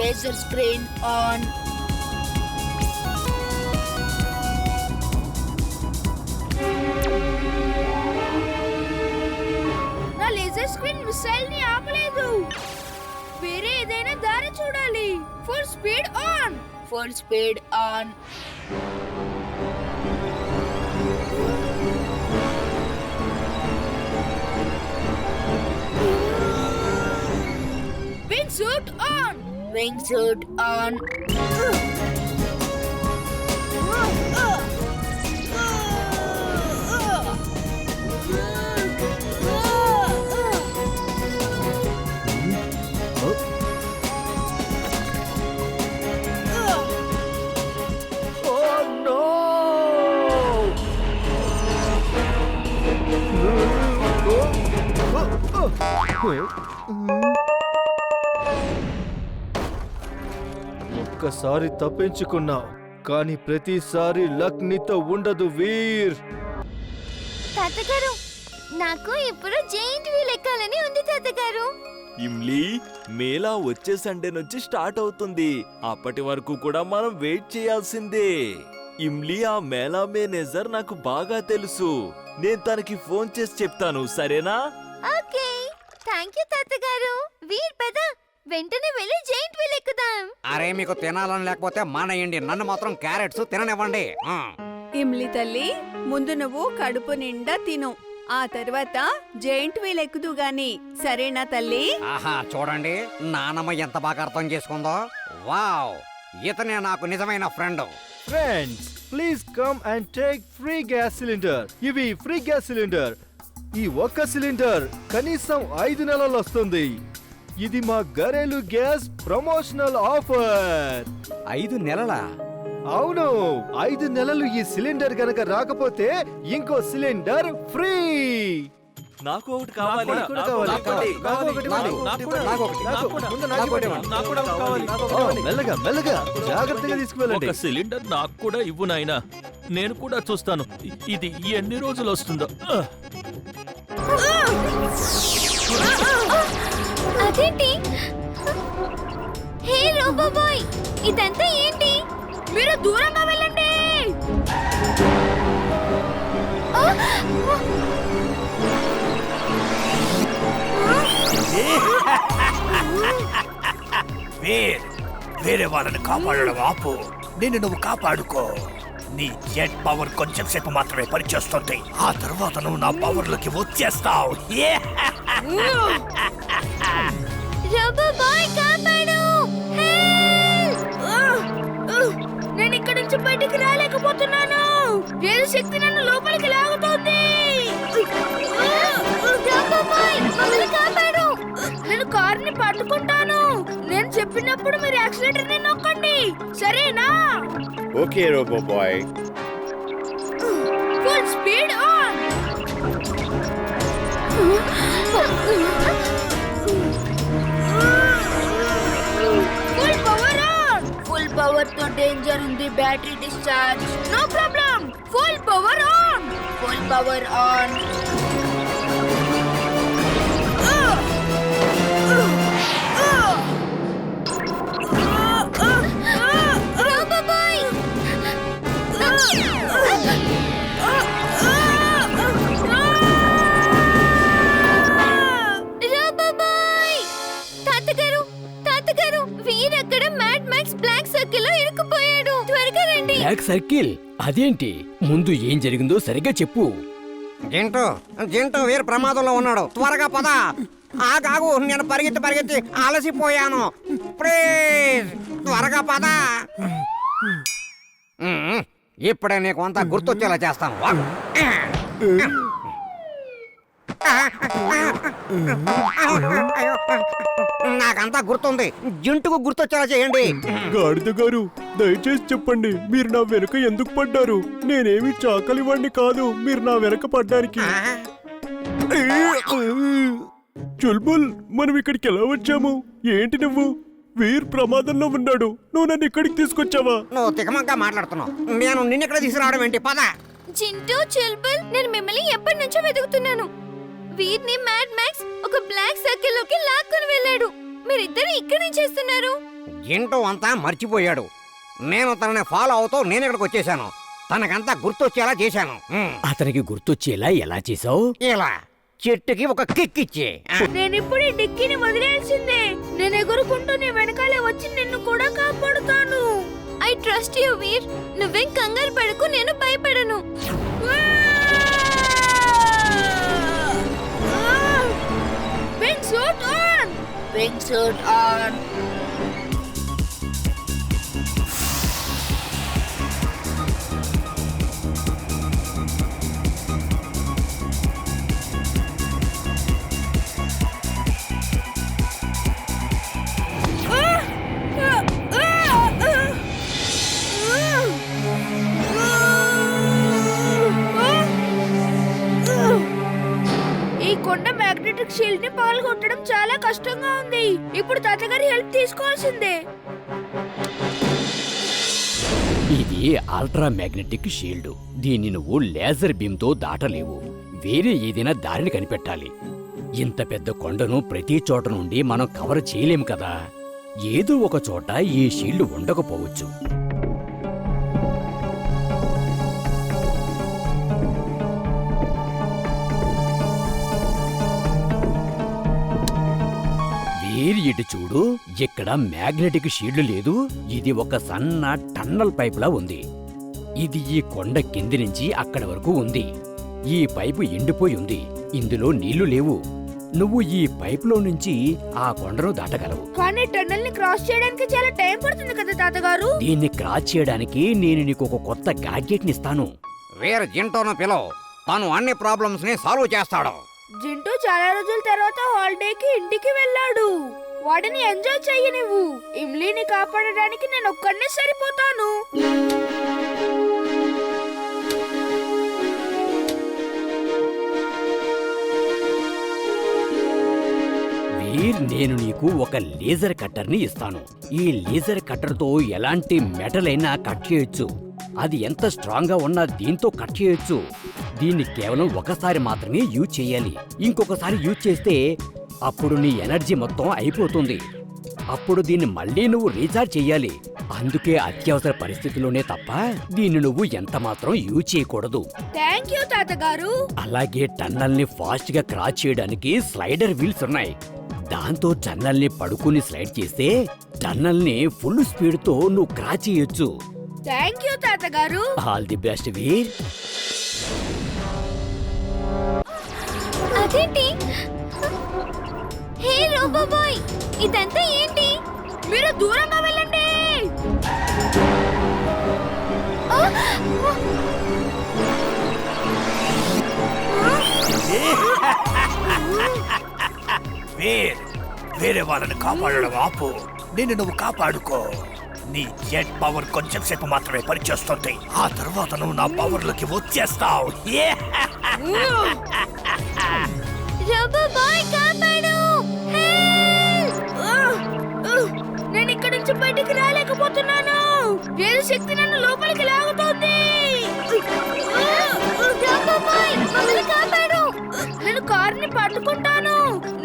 Laser screen on. నా laser screen missile ని ఆపలేదు. వేరే ఏదైనా దారి చూడాలి. Full speed on. Full speed on. Wingsuit on! Wingsuit on! Oh no! ఒక్కసారి తప్పించుకున్నావు, కానీ ప్రతిసారి లక్ నీతో ఉండదు వీర్. తాతగారు, నాకు ఇప్పుడు జైంట్ వీల్ ఎక్కాలని ఉంది తాతగారు. ఇమ్లీ, మేళా వచ్చే సండే నుంచి స్టార్ట్ అవుతుంది. అప్పటి వరకు కూడా మనం వెయిట్ చేయాల్సిందే. ఇమ్లీ, ఆ మేళా మేనేజర్ నాకు బాగా తెలుసు. నేను తనకి ఫోన్ చేసి చెప్తాను, సరేనా? ఓకే, థాంక్యూ తాతగారు. వీర్ పద, వెంటనే వెళ్ళి జైంట్ వీల్ ఎక్కుదాం. అరే, మీకు తినాలని లేకపోతే మానేయండి, నన్ను మాత్రం క్యారెట్స్ తిననివ్వండి. ఇమ్లి తల్లి, ముందు నువ్వు కడుపు నిండా తిను, ఆ తర్వాత జైంట్ వీల్ ఎక్కుదు గాని, సరేనా తల్లి? ఆహా, చూడండి నానమ్మ ఎంత బాగా అర్థం చేసుకుందో. వావ్, ఇతనే నాకు నిజమైన friend. Friends, please come and take free gas cylinder. ఇవి ఫ్రీ గ్యాస్ సిలిండర్. ఈ ఒక్క సిలిండర్ కనీసం 5 నెలలు వస్తుంది. ఇది మా గరేలు గ్యాస్ ప్రమోషనల్ ఆఫర్. 5 నెలలా? అవును, 5 నెలలు ఈ సిలిండర్ గనక రాకపోతే ఇంకో సిలిండర్ ఫ్రీ. నాకు ఒకటి కావాలి. నాకు కూడా కావాలి. నాకు ఒకటి ఇవ్వండి. నాకు కూడా కావాలి. మెల్లగా మెల్లగా జాగ్రత్తగా తీసుకువెళ్ళండి. ఒక సిలిండర్ నాకు కూడా ఇవ్వు నాయనా. నేను కూడా చూస్తాను ఇది ఎన్ని రోజులు వస్తుందో. అదేంటి? హే రోబో బాయ్, ఇదంతా ఏంటి? మీరు దూరంగా వెళ్ళండి. వేరే వాళ్ళని కాపాడడం ఆపు. నిన్ను నువ్వు కాపాడుకో. నీ జెట్ పవర్ కొంచెం సేపు మాత్రమే పనిచేస్తుంది. ఆ తర్వాత నువ్వు నా పవర్లోకి వచ్చేస్తావు. రోబో బాయ్ కాపాడు! నేను ఇక్కడి నుంచి బయటికి రాలేకపోతున్నాను. ఏదో శక్తి నన్ను లోపలికి లాగుతోంది. రోబో బాయ్, మమ్మల్ని కాపాడు! నేను కారుని పట్టుకుంటాను. నేను చెప్పినప్పుడు మీరు యాక్సిలేటర్ ని నొక్కండి, సరేనా? Okay robo boy. Full speed on. Full power on. Full power తో డేంజర్ ఉంది. Battery discharge. No problem. Full power on. Full power on. Robo boy! Robo boy! తాతగారు, తాతగారు, వీరక్కడ మ్యాడ్ మ్యాక్స్ బ్లాక్ సర్కిల్ లో ఇరుక్కుపోయాడు. త్వరగా రండి. బ్లాక్ సర్కిల్ అదేంటి? ముందు ఏం జరిగిందో సరిగ్గా చెప్పు. జింటూ, జింటూ వీరు ప్రమాదంలో ఉన్నాడు. త్వరగా పద. ఆగాగు, నేను పరిగెత్తి అలసిపోయాను. ప్లీజ్ త్వరగా పద. ఇప్పుడే నీకు అంతా గుర్తొచ్చేలా చేస్తాను. నాకంతా గుర్తుంది, జింటుకు గుర్తొచ్చేలా చేయండి. గాడిద గారు, దయచేసి చెప్పండి, మీరు నా వెనుక ఎందుకు పడ్డారు? నేనేమి చాకలివాణ్ణి కాదు మీరు నా వెనక పడ్డానికి. చుల్బుల్, మనం ఇక్కడికి ఎలా వచ్చాము? ఏంటి నువ్వు? వీర్ ప్రమాదంలో ఉన్నాడు, నువ్వు నన్ను ఇక్కడికి తీసుకొచ్చావా? నువ్వు తికమగ్గా మాట్లాడుతున్నావు. నేను నిన్నెక్కడ తీసుకురావడం ఏంటి? పద. జింటూ, చుల్బుల్, నేను మిమ్మల్ని ఎప్పటి నుంచో వెతుకుతున్నాను. వీర్ని మ్యాడ్ మ్యాక్స్ ఒక బ్లాక్ సర్కిల్ లోకి లాక్కుని వెళ్ళాడు. మీరిద్దరు ఇక్కడేం చేస్తున్నారు? జింటూ అంతా మర్చిపోయాడు. నేను తనని ఫాలో అవుతూ నేను ఇక్కడికి వచ్చేసాను. తనకంతా గుర్తొచ్చేలా చేశాను. అతనికి గుర్తొచ్చేలా ఎలా చేసావు? ఇలా చెట్టుకి ఒక కిక్ ఇచ్చి. నేను ఇప్పుడు ఈ డిక్కీని వదిలేయాల్సిందే. నేను ఎగురుకుంటూ నీ వెనకాలే వచ్చి నిన్ను కూడా కాపాడుతాను. ఐ ట్రస్ట్ యు వీర్. నువ్వేం కంగారు పడకు, నేను భయపడను. Wing suit on. Wing suit on. ఈ కొండ మ్యాగ్నెటిక్ షీల్డ్ ని పాల్గొట్టడం చాలా కష్టంగా ఉంది. ఇప్పుడు తాతగారి హెల్ప్ తీసుకోవాల్సిందే. ఇది అల్ట్రా మ్యాగ్నెటిక్ షీల్డ్. దీన్ని నువ్వు లేజర్ బీమ్ తో దాటలేవు. వేరే ఏదైనా దారిని కనిపెట్టాలి. ఇంత పెద్ద కొండను ప్రతి చోట నుండి మనం కవర్ చేయలేం కదా. ఏదో ఒక చోట ఈ షీల్డ్ ఉండకపోవచ్చు. వీరి ఇటు చూడు, ఇక్కడ మ్యాగ్నెటిక్ షీల్డ్ లేదు. ఇది ఒక సన్న టన్నల్ పైపులా ఉంది. ఇది ఈ కొండ కింది నుంచి అక్కడి వరకు ఉంది. ఈ పైపు ఎండిపోయి ఉంది. ఇందులో నీళ్లు లేవు. నువ్వు ఈ పైపులో నుంచి ఆ కొండను దాటగలవు. కానీ టన్నెల్ ని క్రాస్ చేయడానికి చాలా టైం పడుతుంది కదా తాతగారు. దీన్ని క్రాస్ చేయడానికి నేను నీకు ఒక కొత్త గాడ్జెట్ ని ఇస్తాను. వేరే జింటోను పిలవ్. తను అన్ని ప్రాబ్లమ్స్ ని సాల్వ్ చేస్తాడు. జింటూ చాలా రోజుల తర్వాత హాలిడేకి ఇంటికి వెళ్ళాడు. వాడిని ఎంజాయ్ చెయ్యి నువ్వు. ఇమ్లీని కాపాడడానికి నేను ఒక్కడనే సరిపోతాను. వీర్, నేను నీకు ఒక లేజర్ కట్టర్ని ఇస్తాను. ఈ లేజర్ కట్టర్తో ఎలాంటి మెటల్ అయినా కట్ చేయొచ్చు. అది ఎంత స్ట్రాంగ్ గా ఉన్నా దీంతో కట్ చేయొచ్చు. దీన్ని కేవలం ఒకసారి మాత్రమే యూజ్ చేయాలి. ఇంకొకసారి యూజ్ చేస్తే అప్పుడు నీ ఎనర్జీ మొత్తం అయిపోతుంది. అప్పుడు దీన్ని మళ్ళీ నువ్వు రీఛార్జ్ చెయ్యాలి. అందుకే అత్యవసర పరిస్థితిలోనే తప్ప దీన్ని నువ్వు ఎంత మాత్రం యూజ్ చేయకూడదు. థ్యాంక్ యూ తాతగారు. అలాగే టన్నల్ ని ఫాస్ట్ గా క్రాస్ చేయడానికి స్లైడర్ వీల్స్ ఉన్నాయి. దాంతో టన్నల్ ని పడుకుని స్లైడ్ చేస్తే టన్నల్ ని ఫుల్ స్పీడ్ తో నువ్వు క్రాస్ చేయొచ్చు. థ్యాంక్ యూ తాతగారు. ఆల్ ది బెస్ట్ వీర్. అదేంటి? హే రోబో బాయ్, ఇదంతా ఏంటి? మీరు దూరంగా వెళ్ళండి. వేరే వాళ్ళని కాపాడడం ఆపు. నిన్ను నువ్వు కాపాడుకో. నీ జెట్ పవర్ కొంచెం సేపు మాత్రమే పనిచేస్తుంది. ఆ తర్వాత నువ్వు నా పవర్లోకి వచ్చేస్తావు. రోబో బాయ్ కాపాడు. నేను ఇక్కడి నుంచి బయటికి రాలేకపోతున్నాను. ఏదో శక్తి నన్ను లోపలికి లాగుతోంది. రోబో బాయ్, మమ్మల్ని కాపాడు. నేను కారుని పట్టుకుంటాను.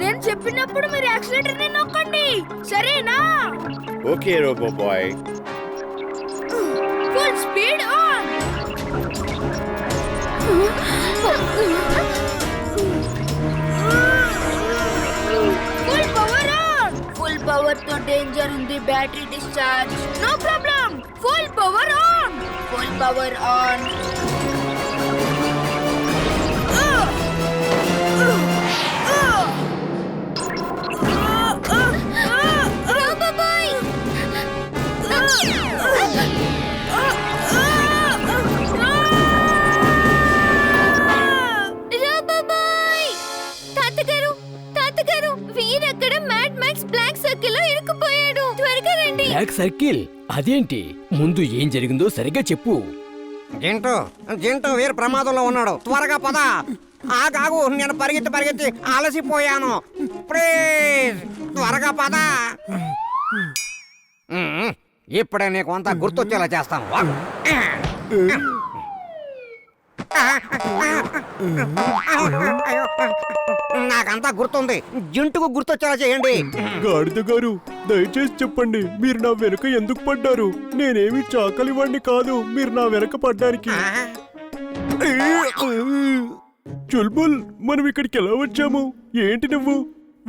నేను చెప్పినప్పుడు మీరు యాక్సిలేటర్ ని నొక్కండి, సరేనా? Okay, Robo Boy. Full speed on. Full power on. Full power తో డేంజర్ ఉంది. Battery discharge. No problem. Full power on. Full power on. Robo boy, robo boy. తాతగారు, తాతగారు, వీరక్కడ మ్యాడ్ మ్యాక్స్ బ్లాక్ సర్కిల్ లో ఇరుక్కుపోయాడు. త్వరగా రండి. Black circle? అదేంటి? ముందు ఏం జరిగిందో సరిగ్గా చెప్పు. జింటూ వీరు ప్రమాదంలో ఉన్నాడు. త్వరగా పద. ఆగాగు, నేను పరిగెత్తి అలసిపోయాను. ప్లీజ్ త్వరగా పద. ఇప్పుడే నీకు అంతా గుర్తొచ్చేలా చేస్తాను. నాకంతా గుర్తుంది. జింటుకు గుర్తొచ్చేలా చేయండి. గాడిద గారు, దయచేసి చెప్పండి, మీరు నా వెనుక ఎందుకు పడ్డారు? నేనేమి చాకలివాణ్ణి కాదు మీరు నా వెనక పడ్డానికి. చుల్బుల్, మనం ఇక్కడికి ఎలా వచ్చాము? ఏంటి నువ్వు?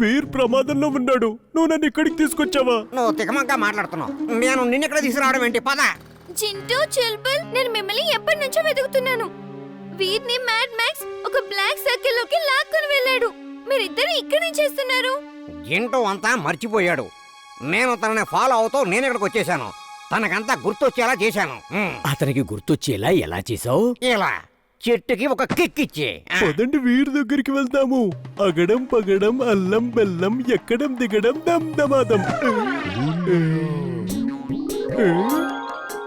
వీర్ ప్రమాదంలో ఉన్నాడు, నువ్వు నన్ను ఇక్కడికి తీసుకొచ్చావా? నువ్వు తికమగ్గా మాట్లాడుతున్నావు. నేను నిన్నెక్కడ తీసుకురావడం ఏంటి? పద. చింటూ, చుల్బుల్, నేను మిమ్మల్ని ఎప్పటి నుంచో వెతుకుతున్నాను. వీర్ని మ్యాడ్ మ్యాక్స్ ఒక బ్లాక్ సర్కిల్ లోకి లాక్కొని వెళ్ళాడు. మీరిద్దరు ఇక్కడేం చేస్తున్నారు? జింటూ అంతా మర్చిపోయాడు. నేను తనని ఫాలో అవుతూ నేను ఇక్కడికి వచ్చేసాను. తనకంతా గుర్తొచ్చేలా చేశాను. అతనికి గుర్తొచ్చేలా ఎలా చేసావు? ఇలా చెట్టుకి ఒక కిక్ ఇచ్చి. పదండి వీరి దగ్గరికి వెళ్తాము. అగడం పగడం అల్లం బెల్లం ఎక్కడం దిగడం దమ్ దమాదం.